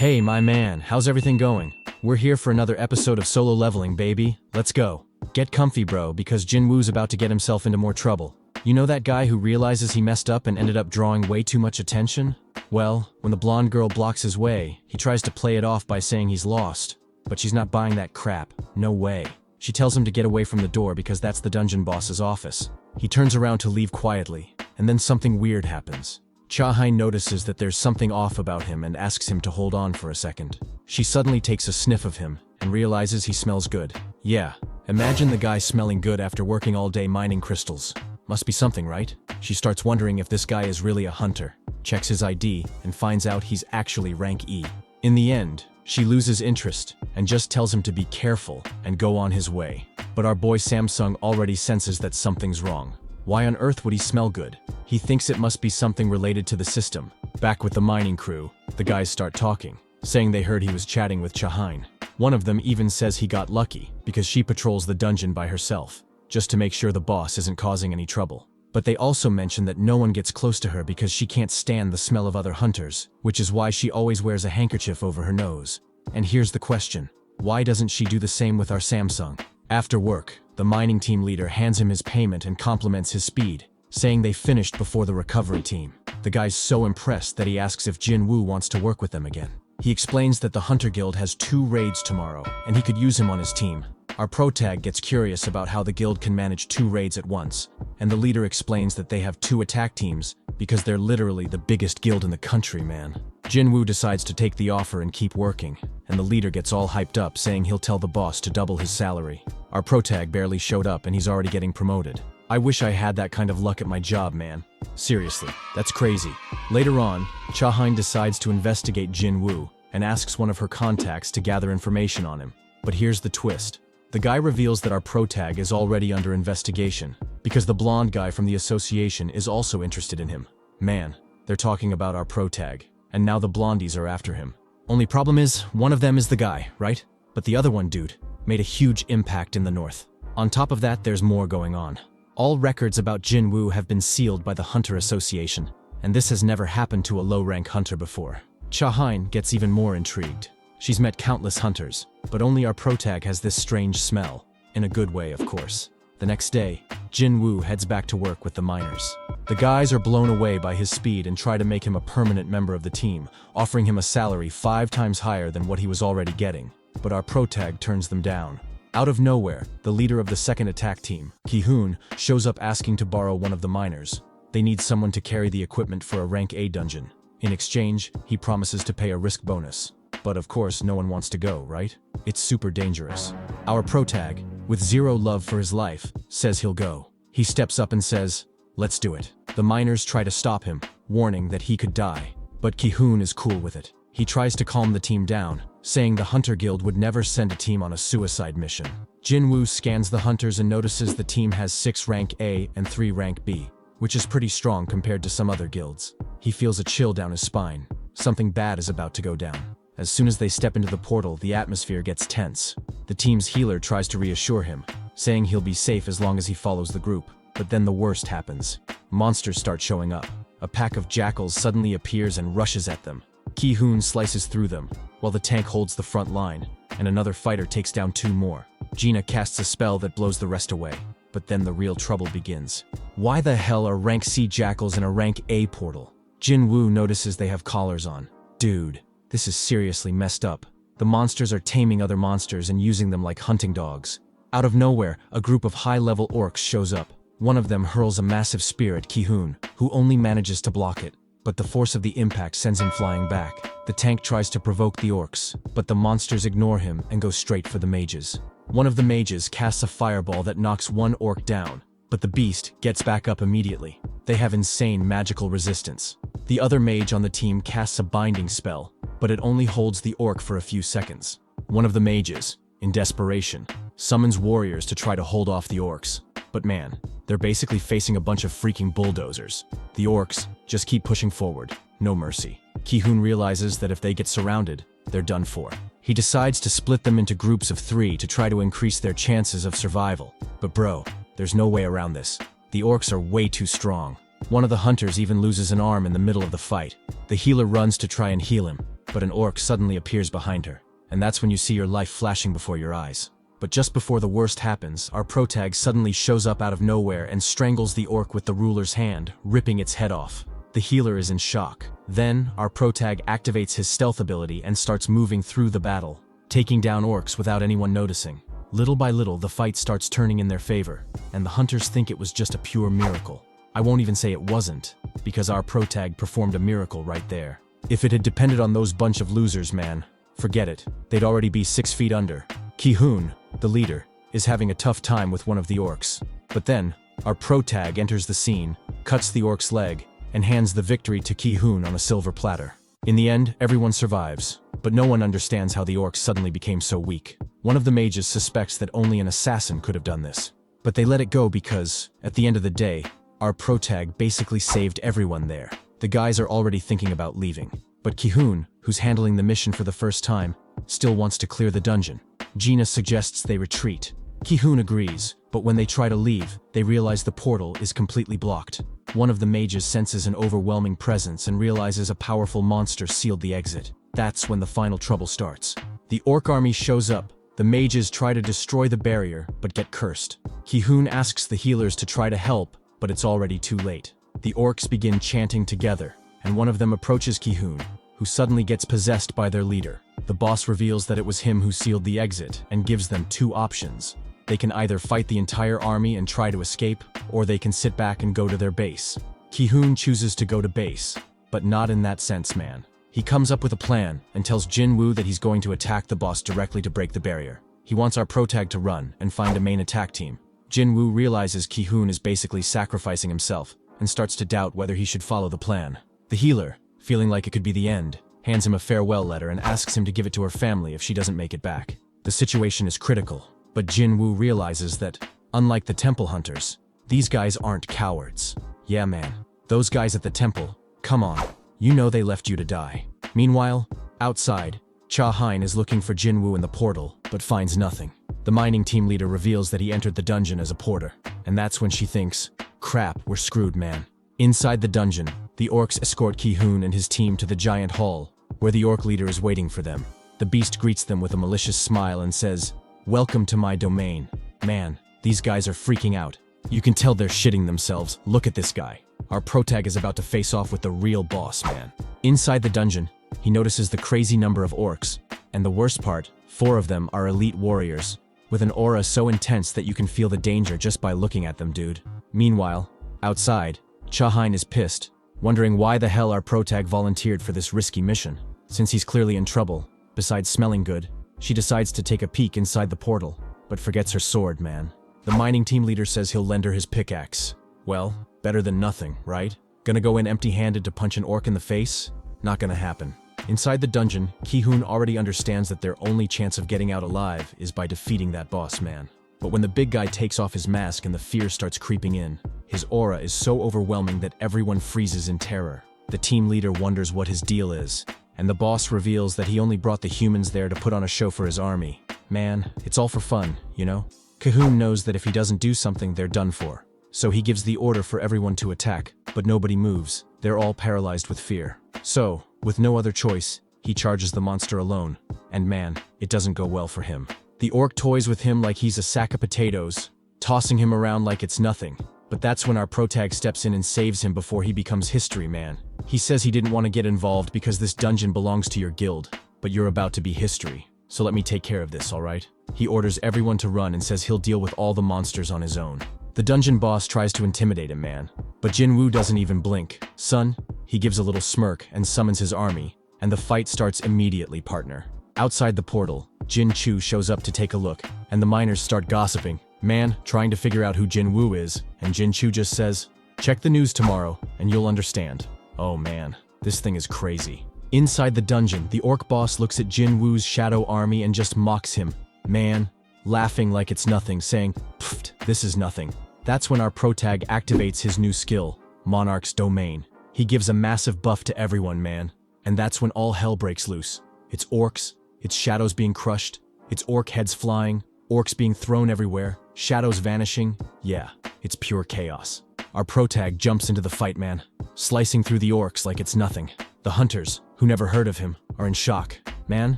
Hey, my man, how's everything going? We're here for another episode of Solo Leveling, baby. Let's go. Get comfy, bro, because Jin Woo's about to get himself into more trouble. You know that guy who realizes he messed up and ended up drawing way too much attention? Well, when the blonde girl blocks his way, he tries to play it off by saying he's lost. But she's not buying that crap. No way. She tells him to get away from the door because that's the dungeon boss's office. He turns around to leave quietly, and then something weird happens. Cha Hein notices that there's something off about him and asks him to hold on for a second. She suddenly takes a sniff of him and realizes he smells good. Yeah, imagine the guy smelling good after working all day mining crystals. Must be something, right? She starts wondering if this guy is really a hunter, checks his ID, and finds out he's actually rank E. In the end, she loses interest and just tells him to be careful and go on his way. But our boy Samsung already senses that something's wrong. Why on earth would he smell good? He thinks it must be something related to the system. Back with the mining crew, the guys start talking, saying they heard he was chatting with Cha Hein. One of them even says he got lucky because she patrols the dungeon by herself, just to make sure the boss isn't causing any trouble. But they also mention that no one gets close to her because she can't stand the smell of other hunters, which is why she always wears a handkerchief over her nose. And here's the question: why doesn't she do the same with our Samsung? After work, the mining team leader hands him his payment and compliments his speed, saying they finished before the recovery team. The guy's so impressed that he asks if Jin Woo wants to work with them again. He explains that the Hunter Guild has 2 raids tomorrow, and he could use him on his team. Our protag gets curious about how the guild can manage 2 raids at once, and the leader explains that they have 2 attack teams because they're literally the biggest guild in the country, man. Jin Woo decides to take the offer and keep working, and the leader gets all hyped up saying he'll tell the boss to double his salary. Our protag barely showed up and he's already getting promoted. I wish I had that kind of luck at my job, man. Seriously, that's crazy. Later on, Cha Hein decides to investigate Jin Woo and asks one of her contacts to gather information on him. But here's the twist. The guy reveals that our protag is already under investigation because the blonde guy from the association is also interested in him. Man, they're talking about our protag, and now the blondies are after him. Only problem is, one of them is the guy, right? But the other one, dude, made a huge impact in the north. On top of that, there's more going on. All records about Jin Woo have been sealed by the Hunter Association, and this has never happened to a low-rank hunter before. Cha Hein gets even more intrigued. She's met countless hunters, but only our protag has this strange smell. In a good way, of course. The next day, Jin Woo heads back to work with the miners. The guys are blown away by his speed and try to make him a permanent member of the team, offering him a salary 5 times higher than what he was already getting. But our protag turns them down. Out of nowhere, the leader of the second attack team, Cha Hein, shows up asking to borrow one of the miners. They need someone to carry the equipment for a rank A dungeon. In exchange, he promises to pay a risk bonus. But of course, no one wants to go, right? It's super dangerous. Our protag, with 0 love for his life, says he'll go. He steps up and says, "Let's do it." The miners try to stop him, warning that he could die. But Cha Hein is cool with it. He tries to calm the team down, saying the Hunter Guild would never send a team on a suicide mission. Jin Woo scans the hunters and notices the team has 6 rank A and 3 rank B, which is pretty strong compared to some other guilds. He feels a chill down his spine. Something bad is about to go down. As soon as they step into the portal, the atmosphere gets tense. The team's healer tries to reassure him, saying he'll be safe as long as he follows the group. But then the worst happens. Monsters start showing up. A pack of jackals suddenly appears and rushes at them. Cha Hein slices through them, while the tank holds the front line, and another fighter takes down 2 more. Gina casts a spell that blows the rest away. But then the real trouble begins. Why the hell are rank C jackals in a rank A portal? Jin Woo notices they have collars on. Dude, this is seriously messed up. The monsters are taming other monsters and using them like hunting dogs. Out of nowhere, a group of high-level orcs shows up. One of them hurls a massive spear at Cha Hein, who only manages to block it. But the force of the impact sends him flying back. The tank tries to provoke the orcs, but the monsters ignore him and go straight for the mages. One of the mages casts a fireball that knocks one orc down, but the beast gets back up immediately. They have insane magical resistance. The other mage on the team casts a binding spell, but it only holds the orc for a few seconds. One of the mages, in desperation, summons warriors to try to hold off the orcs. But man, they're basically facing a bunch of freaking bulldozers. The orcs just keep pushing forward, no mercy. Cha Hein realizes that if they get surrounded, they're done for. He decides to split them into groups of 3 to try to increase their chances of survival. But bro, there's no way around this. The orcs are way too strong. One of the hunters even loses an arm in the middle of the fight. The healer runs to try and heal him, but an orc suddenly appears behind her, and that's when you see your life flashing before your eyes. But just before the worst happens, our protag suddenly shows up out of nowhere and strangles the orc with the ruler's hand, ripping its head off. The healer is in shock. Then, our protag activates his stealth ability and starts moving through the battle, taking down orcs without anyone noticing. Little by little, the fight starts turning in their favor, and the hunters think it was just a pure miracle. I won't even say it wasn't, because our protag performed a miracle right there. If it had depended on those bunch of losers, man, forget it. They'd already be 6 feet under. Cha Hein, the leader, is having a tough time with one of the orcs. But then, our protag enters the scene, cuts the orc's leg, and hands the victory to Cha Hein on a silver platter. In the end, everyone survives, but no one understands how the orcs suddenly became so weak. One of the mages suspects that only an assassin could have done this. But they let it go because, at the end of the day, our protag basically saved everyone there. The guys are already thinking about leaving. But Cha Hein, who's handling the mission for the first time, still wants to clear the dungeon. Gina suggests they retreat. Cha Hein agrees, but when they try to leave, they realize the portal is completely blocked. One of the mages senses an overwhelming presence and realizes a powerful monster sealed the exit. That's when the final trouble starts. The orc army shows up. The mages try to destroy the barrier, but get cursed. Cha Hein asks the healers to try to help, but it's already too late. The orcs begin chanting together, and one of them approaches Cha Hein, who suddenly gets possessed by their leader. The boss reveals that it was him who sealed the exit and gives them 2 options. They can either fight the entire army and try to escape, or they can sit back and go to their base. Cha Hein chooses to go to base, but not in that sense, man. He comes up with a plan and tells Jin Woo that he's going to attack the boss directly to break the barrier. He wants our protag to run and find a main attack team. Jin Woo realizes Cha Hein is basically sacrificing himself and starts to doubt whether he should follow the plan. The healer, feeling like it could be the end, hands him a farewell letter and asks him to give it to her family if she doesn't make it back. The situation is critical, but Jin Woo realizes that, unlike the temple hunters, these guys aren't cowards. Yeah, man, those guys at the temple, come on, you know they left you to die. Meanwhile, outside, Cha Hein is looking for Jin Woo in the portal, but finds nothing. The mining team leader reveals that he entered the dungeon as a porter, and that's when she thinks, crap, we're screwed, man. Inside the dungeon, the orcs escort Cha Hein and his team to the giant hall, where the orc leader is waiting for them. The beast greets them with a malicious smile and says, "Welcome to my domain." Man, these guys are freaking out. You can tell they're shitting themselves. Look at this guy. Our protag is about to face off with the real boss, man. Inside the dungeon, he notices the crazy number of orcs, and the worst part, 4 of them are elite warriors, with an aura so intense that you can feel the danger just by looking at them, dude. Meanwhile, outside, Cha Hein is pissed, wondering why the hell our protag volunteered for this risky mission. Since he's clearly in trouble, besides smelling good, she decides to take a peek inside the portal, but forgets her sword, man. The mining team leader says he'll lend her his pickaxe. Well, better than nothing, right? Gonna go in empty-handed to punch an orc in the face? Not gonna happen. Inside the dungeon, Cha Hein already understands that their only chance of getting out alive is by defeating that boss man. But when the big guy takes off his mask and the fear starts creeping in, his aura is so overwhelming that everyone freezes in terror. The team leader wonders what his deal is, and the boss reveals that he only brought the humans there to put on a show for his army. Man, it's all for fun, you know? Cha Hein knows that if he doesn't do something, they're done for. So he gives the order for everyone to attack, but nobody moves. They're all paralyzed with fear. So, with no other choice, he charges the monster alone. And man, it doesn't go well for him. The orc toys with him like he's a sack of potatoes, tossing him around like it's nothing. But that's when our protag steps in and saves him before he becomes history, man. He says he didn't want to get involved because this dungeon belongs to your guild, but you're about to be history. So let me take care of this, alright? He orders everyone to run and says he'll deal with all the monsters on his own. The dungeon boss tries to intimidate him, man. But Jin Woo doesn't even blink. Son, he gives a little smirk and summons his army, and the fight starts immediately, partner. Outside the portal, Jin Chu shows up to take a look, and the miners start gossiping. Man, trying to figure out who Jin Woo is, and Jin Chu just says, "Check the news tomorrow, and you'll understand." Oh man, this thing is crazy. Inside the dungeon, the orc boss looks at Jin Woo's shadow army and just mocks him. Man, laughing like it's nothing, saying, "Pfft, this is nothing." That's when our protag activates his new skill, Monarch's Domain. He gives a massive buff to everyone, man. And that's when all hell breaks loose. It's orcs, it's shadows being crushed, it's orc heads flying, orcs being thrown everywhere, shadows vanishing. Yeah, it's pure chaos. Our protag jumps into the fight, man, slicing through the orcs like it's nothing. The hunters, who never heard of him, are in shock. Man,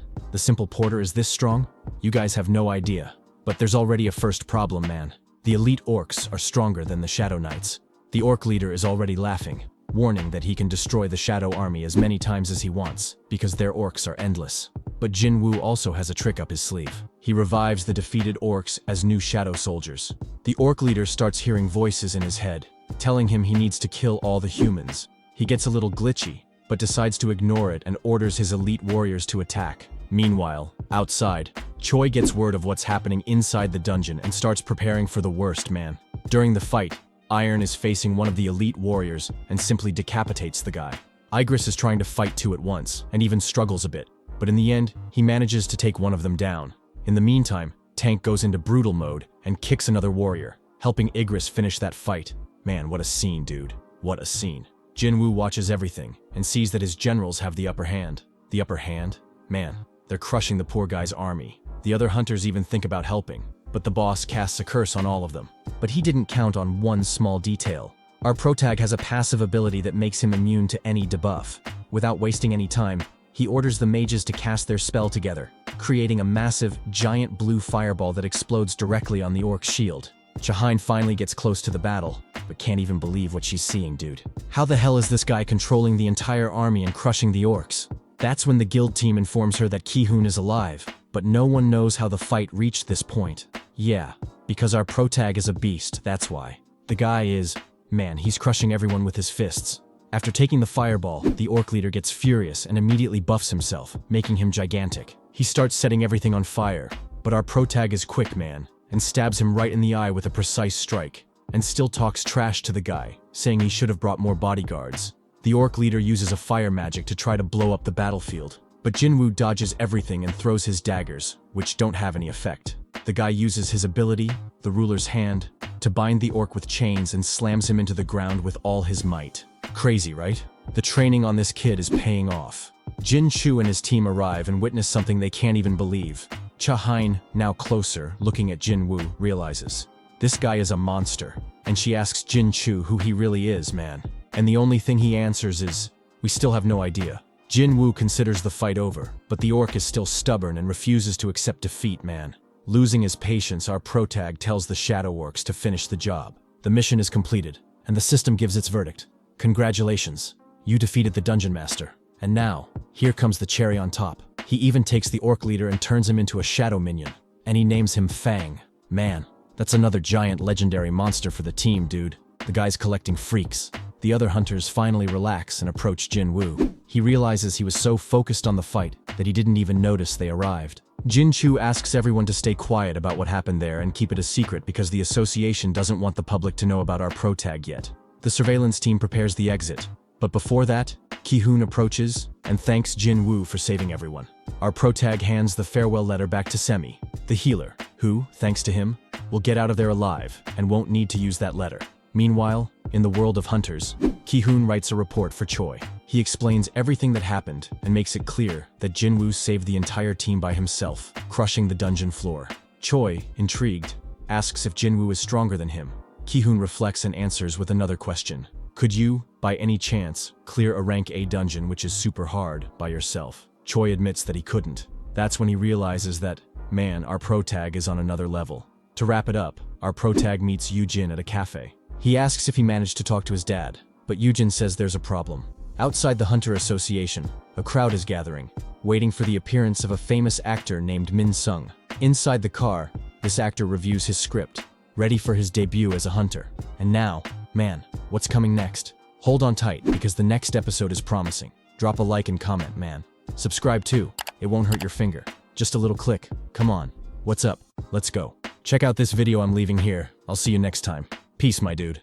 the simple porter is this strong? You guys have no idea. But there's already a first problem, man. The elite orcs are stronger than the Shadow Knights. The orc leader is already laughing, warning that he can destroy the Shadow Army as many times as he wants, because their orcs are endless. But Jin Woo also has a trick up his sleeve. He revives the defeated orcs as new shadow soldiers. The orc leader starts hearing voices in his head, telling him he needs to kill all the humans. He gets a little glitchy, but decides to ignore it and orders his elite warriors to attack. Meanwhile, outside, Choi gets word of what's happening inside the dungeon and starts preparing for the worst, man. During the fight, Iron is facing one of the elite warriors and simply decapitates the guy. Igris is trying to fight two at once and even struggles a bit, but in the end, he manages to take one of them down. In the meantime, Tank goes into brutal mode and kicks another warrior, helping Igris finish that fight. Man, what a scene, dude. What a scene. Jin Woo watches everything and sees that his generals have the upper hand. The upper hand? Man, they're crushing the poor guy's army. The other hunters even think about helping, but the boss casts a curse on all of them. But he didn't count on one small detail. Our protag has a passive ability that makes him immune to any debuff. Without wasting any time, he orders the mages to cast their spell together, creating a massive, giant blue fireball that explodes directly on the orc's shield. Cha Hein finally gets close to the battle, but can't even believe what she's seeing, dude. How the hell is this guy controlling the entire army and crushing the orcs? That's when the guild team informs her that Cha Hein is alive, but no one knows how the fight reached this point. Yeah, because our protag is a beast, that's why. The guy is, man, he's crushing everyone with his fists. After taking the fireball, the orc leader gets furious and immediately buffs himself, making him gigantic. He starts setting everything on fire, but our protag is quick, man, and stabs him right in the eye with a precise strike, and still talks trash to the guy, saying he should have brought more bodyguards. The orc leader uses a fire magic to try to blow up the battlefield, but Jin Woo dodges everything and throws his daggers, which don't have any effect. The guy uses his ability, the ruler's hand, to bind the orc with chains and slams him into the ground with all his might. Crazy, right? The training on this kid is paying off. Jin Chu and his team arrive and witness something they can't even believe. Cha Hein, now closer, looking at Jin Woo, realizes this guy is a monster, and she asks Jin Chu who he really is, man. And the only thing he answers is, we still have no idea. Jin Woo considers the fight over, but the orc is still stubborn and refuses to accept defeat, man. Losing his patience, our protag tells the shadow orcs to finish the job. The mission is completed, and the system gives its verdict. Congratulations, you defeated the dungeon master. And now, here comes the cherry on top. He even takes the orc leader and turns him into a shadow minion, and he names him Fang. Man, that's another giant legendary monster for the team, dude. The guy's collecting freaks. The other hunters finally relax and approach Jin Woo. He realizes he was so focused on the fight that he didn't even notice they arrived. Jin Chu asks everyone to stay quiet about what happened there and keep it a secret because the association doesn't want the public to know about our protag yet. The surveillance team prepares the exit, but before that, Cha Hein approaches and thanks Jin Woo for saving everyone. Our protag hands the farewell letter back to Semi, the healer, who, thanks to him, will get out of there alive and won't need to use that letter. Meanwhile, in the world of hunters, Cha Hein writes a report for Choi. He explains everything that happened and makes it clear that Jin Woo saved the entire team by himself, crushing the dungeon floor. Choi, intrigued, asks if Jin Woo is stronger than him. Cha Hein reflects and answers with another question. Could you, by any chance, clear a rank A dungeon which is super hard by yourself? Choi admits that he couldn't. That's when he realizes that, man, our protag is on another level. To wrap it up, our protag meets Yujin at a cafe. He asks if he managed to talk to his dad, but Yujin says there's a problem. Outside the Hunter Association, a crowd is gathering, waiting for the appearance of a famous actor named Min Sung. Inside the car, this actor reviews his script, ready for his debut as a hunter. And now, man, what's coming next? Hold on tight, because the next episode is promising. Drop a like and comment, man. Subscribe too. It won't hurt your finger. Just a little click. Come on. What's up? Let's go. Check out this video I'm leaving here. I'll see you next time. Peace, my dude.